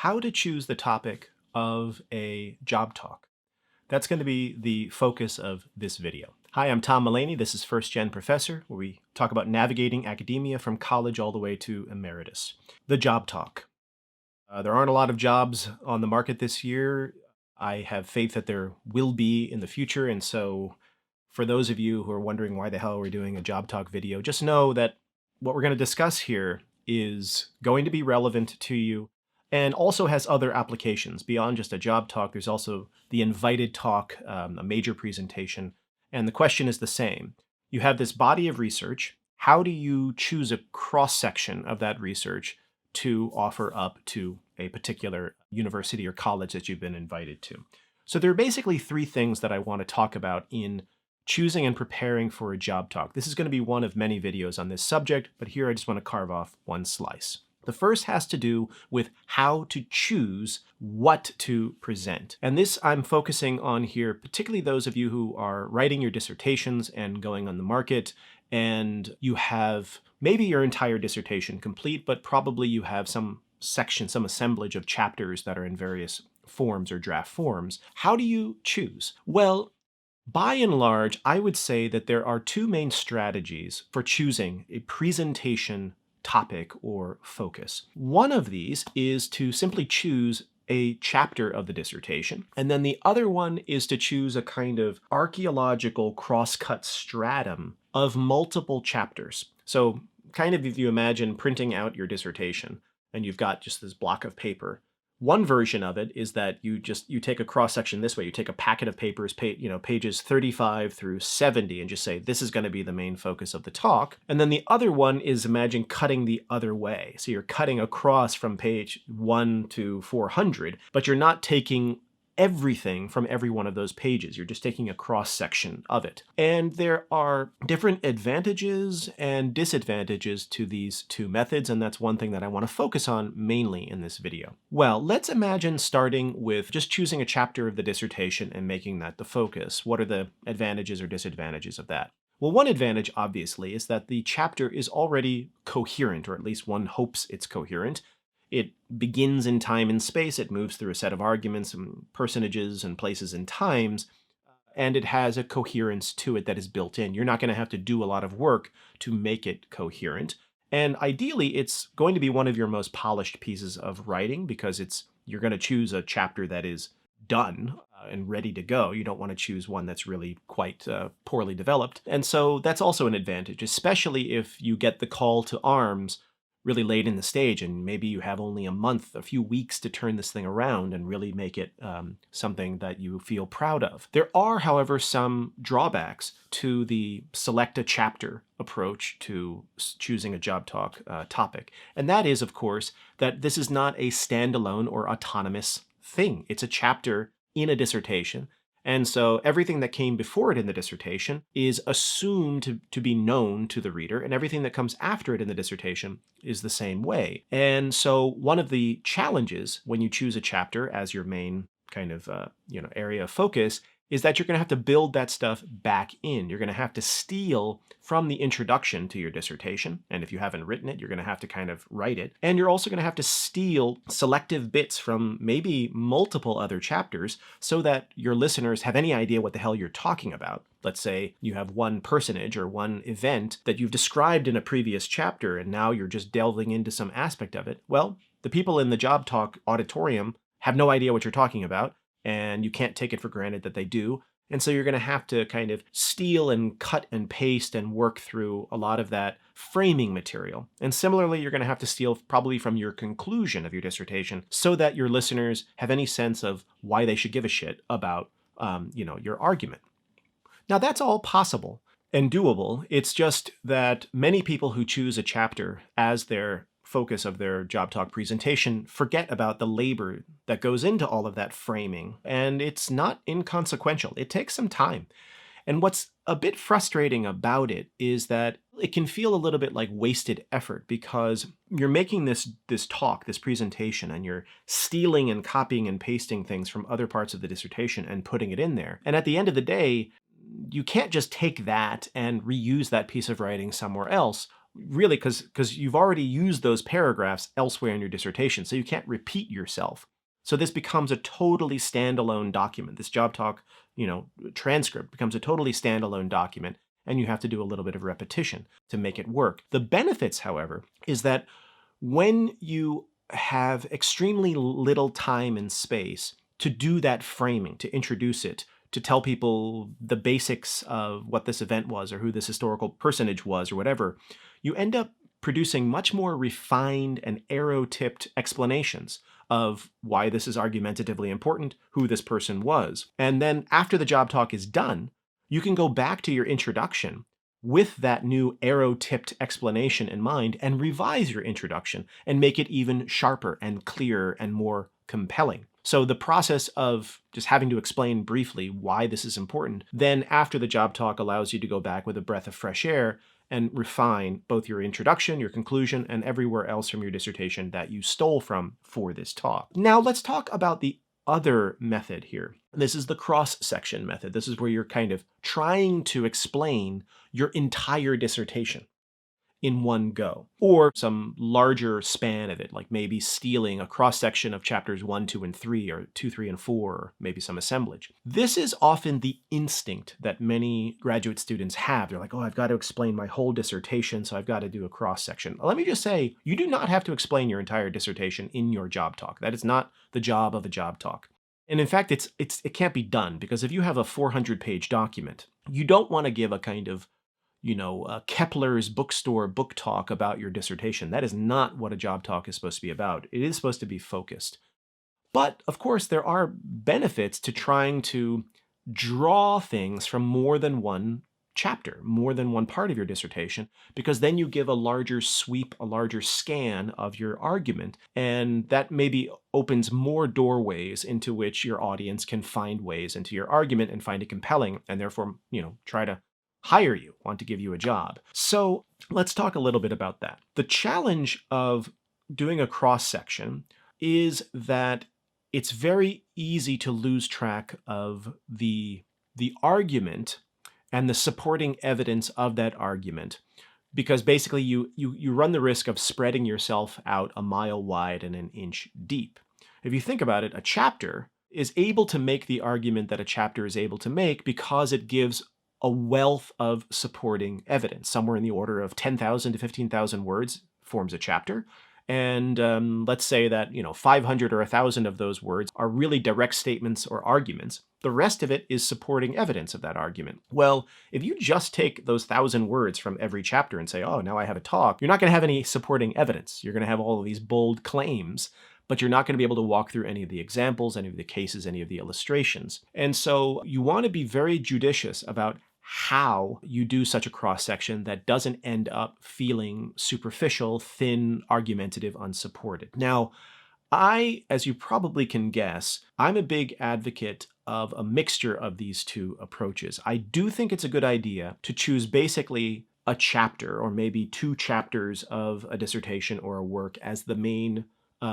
how to choose the topic of a job talk. That's going to be the focus of this video. Hi, I'm Tom Mullaney. This is First Gen Professor, where we talk about navigating academia from college all the way to emeritus. The job talk. There aren't a lot of jobs on the market this year. I have faith that there will be in the future, and so for those of you who are wondering why the hell we're doing a job talk video, just know that what we're going to discuss here is going to be relevant to you and also has other applications. Beyond just a job talk, there's also the invited talk, a major presentation, and the question is the same. You have this body of research. How do you choose a cross-section of that research to offer up to a particular university or college that you've been invited to? So there are basically three things that I want to talk about in choosing and preparing for a job talk. This is going to be one of many videos on this subject, but here I just want to carve off one slice. The first has to do with how to choose what to present. And this I'm focusing on here, particularly those of you who are writing your dissertations and going on the market, and you have maybe your entire dissertation complete, but probably you have some section, some assemblage of chapters that are in various forms or draft forms. How do you choose? Well, by and large, I would say that there are two main strategies for choosing a presentation topic or focus. One of these is to simply choose a chapter of the dissertation, and then the other one is to choose a kind of archaeological cross-cut stratum of multiple chapters. So kind of if you imagine printing out your dissertation and you've got just this block of paper. One version of it is that you take a cross-section this way. You take a packet of papers, pages 35 through 70, and just say, this is going to be the main focus of the talk. And then the other one is, imagine cutting the other way. So you're cutting across from page 1 to 400, but you're not taking everything from every one of those pages. You're just taking a cross-section of it. And there are different advantages and disadvantages to these two methods, and that's one thing that I want to focus on mainly in this video. Well, let's imagine starting with just choosing a chapter of the dissertation and making that the focus. What are the advantages or disadvantages of that? Well, one advantage, obviously, is that the chapter is already coherent, or at least one hopes it's coherent. It begins in time and space, it moves through a set of arguments and personages and places and times, and it has a coherence to it that is built in. You're not going to have to do a lot of work to make it coherent. And ideally, it's going to be one of your most polished pieces of writing because you're going to choose a chapter that is done and ready to go. You don't want to choose one that's really quite poorly developed. And so that's also an advantage, especially if you get the call to arms really late in the stage, and maybe you have only a month, a few weeks to turn this thing around and really make it something that you feel proud of. There are, however, some drawbacks to the select a chapter approach to choosing a job talk topic. And that is, of course, that this is not a standalone or autonomous thing. It's a chapter in a dissertation. And so everything that came before it in the dissertation is assumed to be known to the reader, and everything that comes after it in the dissertation is the same way. And so one of the challenges when you choose a chapter as your main kind of area of focus is that you're going to have to build that stuff back in. You're going to have to steal from the introduction to your dissertation. And if you haven't written it, you're going to have to kind of write it. And you're also going to have to steal selective bits from maybe multiple other chapters so that your listeners have any idea what the hell you're talking about. Let's say you have one personage or one event that you've described in a previous chapter, and now you're just delving into some aspect of it. Well, the people in the job talk auditorium have no idea what you're talking about, and you can't take it for granted that they do. And so you're going to have to kind of steal and cut and paste and work through a lot of that framing material. And similarly, you're going to have to steal probably from your conclusion of your dissertation so that your listeners have any sense of why they should give a shit about, your argument. Now, that's all possible and doable. It's just that many people who choose a chapter as their focus of their job talk presentation forget about the labor that goes into all of that framing, and it's not inconsequential. It takes some time. And what's a bit frustrating about it is that it can feel a little bit like wasted effort because you're making this talk, this presentation, and you're stealing and copying and pasting things from other parts of the dissertation and putting it in there. And at the end of the day, you can't just take that and reuse that piece of writing somewhere else. really because you've already used those paragraphs elsewhere in your dissertation, so you can't repeat yourself. So this becomes a totally standalone document. This job talk, transcript becomes a totally standalone document, and you have to do a little bit of repetition to make it work. The benefits, however, is that when you have extremely little time and space to do that framing, to introduce it, to tell people the basics of what this event was or who this historical personage was or whatever, you end up producing much more refined and arrow-tipped explanations of why this is argumentatively important, who this person was. And then after the job talk is done, you can go back to your introduction with that new arrow-tipped explanation in mind and revise your introduction and make it even sharper and clearer and more compelling. So the process of just having to explain briefly why this is important, then after the job talk allows you to go back with a breath of fresh air and refine both your introduction, your conclusion, and everywhere else from your dissertation that you stole from for this talk. Now let's talk about the other method here. This is the cross-section method. This is where you're kind of trying to explain your entire dissertation in one go, or some larger span of it, like maybe stealing a cross-section of chapters 1, 2, and 3, or 2, 3, and 4, or maybe some assemblage. This is often the instinct that many graduate students have. They're like, oh, I've got to explain my whole dissertation, so I've got to do a cross-section. Let me just say, you do not have to explain your entire dissertation in your job talk. That is not the job of a job talk. And in fact, it can't be done, because if you have a 400-page document, you don't want to give a kind of Kepler's bookstore book talk about your dissertation. That is not what a job talk is supposed to be about. It is supposed to be focused. But of course, there are benefits to trying to draw things from more than one chapter, more than one part of your dissertation, because then you give a larger sweep, a larger scan of your argument, and that maybe opens more doorways into which your audience can find ways into your argument and find it compelling, and therefore, try to hire you, want to give you a job. So let's talk a little bit about that. The challenge of doing a cross-section is that it's very easy to lose track of the argument and the supporting evidence of that argument, because basically you run the risk of spreading yourself out a mile wide and an inch deep. If you think about it, a chapter is able to make the argument that a chapter is able to make because it gives a wealth of supporting evidence. Somewhere in the order of 10,000 to 15,000 words forms a chapter. And let's say that 500 or 1,000 of those words are really direct statements or arguments. The rest of it is supporting evidence of that argument. Well, if you just take those 1,000 words from every chapter and say, oh, now I have a talk, you're not going to have any supporting evidence. You're going to have all of these bold claims, but you're not going to be able to walk through any of the examples, any of the cases, any of the illustrations. And so you want to be very judicious about how you do such a cross-section that doesn't end up feeling superficial, thin, argumentative, unsupported. Now, as you probably can guess, I'm a big advocate of a mixture of these two approaches. I do think it's a good idea to choose basically a chapter or maybe 2 chapters of a dissertation or a work as the main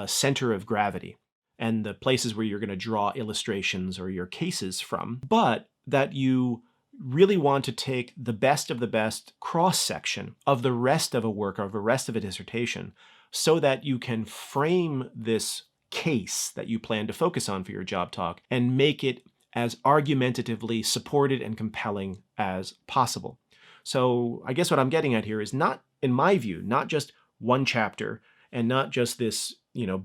center of gravity and the places where you're going to draw illustrations or your cases from, but that you really want to take the best of the best cross-section of the rest of a work or of the rest of a dissertation so that you can frame this case that you plan to focus on for your job talk and make it as argumentatively supported and compelling as possible. So I guess what I'm getting at here is not, in my view, not just one chapter and not just this,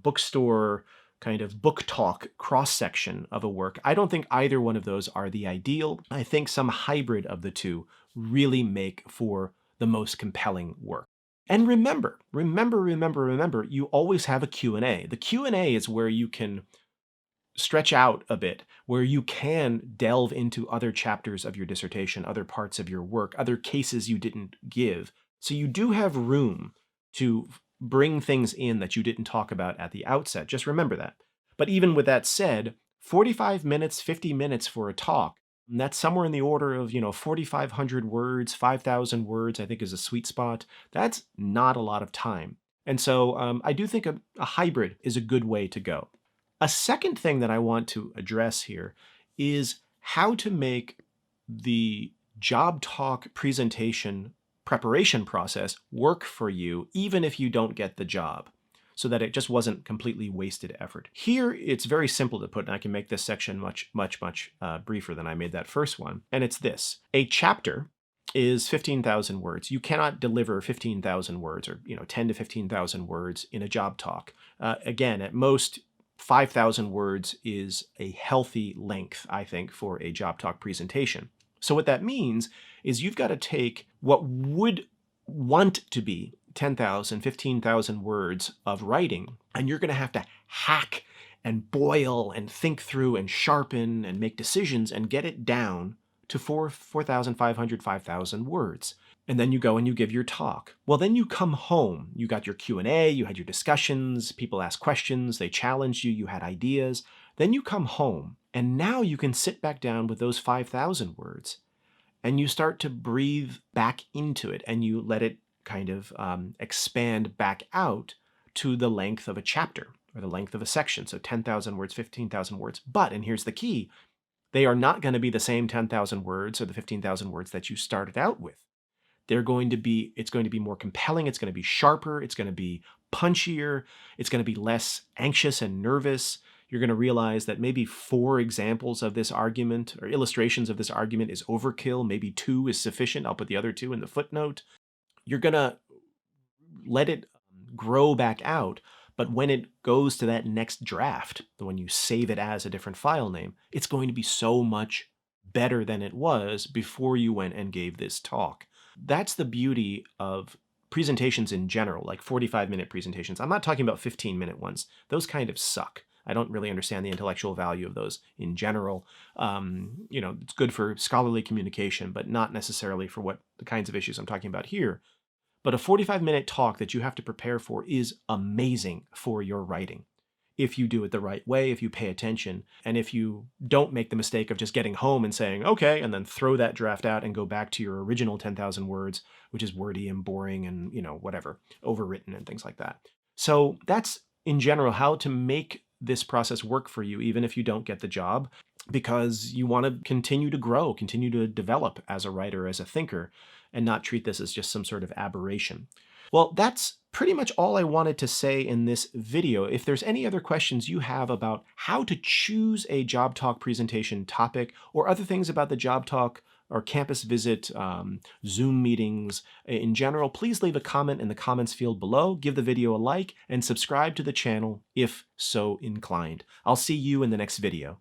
bookstore kind of book talk cross-section of a work. I don't think either one of those are the ideal. I think some hybrid of the two really make for the most compelling work. And remember, you always have a Q&A. The Q&A is where you can stretch out a bit, where you can delve into other chapters of your dissertation, other parts of your work, other cases you didn't give. So you do have room to bring things in that you didn't talk about at the outset. Just remember that. But even with that said, 45 minutes, 50 minutes for a talk, and that's somewhere in the order of, 4,500 words, 5,000 words, I think is a sweet spot. That's not a lot of time. And so I do think a hybrid is a good way to go. A second thing that I want to address here is how to make the job talk presentation preparation process work for you even if you don't get the job, so that it just wasn't completely wasted effort. Here, it's very simple to put, and I can make this section much briefer than I made that first one, and it's this. A chapter is 15,000 words. You cannot deliver 15,000 words or 10 to 15,000 words in a job talk. Again, at most, 5,000 words is a healthy length, I think, for a job talk presentation. So what that means is you've got to take what would want to be 10,000, 15,000 words of writing, and you're going to have to hack and boil and think through and sharpen and make decisions and get it down to 4,500, 5,000 words. And then you go and you give your talk. Well, then you come home. You got your Q&A, you had your discussions, people asked questions, they challenged you, you had ideas. Then you come home, and now you can sit back down with those 5,000 words, and you start to breathe back into it, and you let it kind of expand back out to the length of a chapter or the length of a section. So 10,000 words, 15,000 words. But, and here's the key, they are not going to be the same 10,000 words or the 15,000 words that you started out with. It's going to be more compelling, it's going to be sharper, it's going to be punchier, it's going to be less anxious and nervous. You're going to realize that maybe 4 examples of this argument or illustrations of this argument is overkill, maybe 2 is sufficient. I'll put the other 2 in the footnote. You're going to let it grow back out. But when it goes to that next draft, when you save it as a different file name, it's going to be so much better than it was before you went and gave this talk. That's the beauty of presentations in general, like 45-minute presentations. I'm not talking about 15-minute ones. Those kind of suck. I don't really understand the intellectual value of those in general. It's good for scholarly communication, but not necessarily for what the kinds of issues I'm talking about here. But a 45-minute talk that you have to prepare for is amazing for your writing. If you do it the right way, if you pay attention, and if you don't make the mistake of just getting home and saying, okay, and then throw that draft out and go back to your original 10,000 words, which is wordy and boring and, whatever, overwritten and things like that. So that's, in general, how to make this process work for you, even if you don't get the job, because you want to continue to grow, continue to develop as a writer, as a thinker, and not treat this as just some sort of aberration. Well, that's pretty much all I wanted to say in this video. If there's any other questions you have about how to choose a job talk presentation topic or other things about the job talk or campus visit, Zoom meetings in general, please leave a comment in the comments field below, give the video a like, and subscribe to the channel if so inclined. I'll see you in the next video.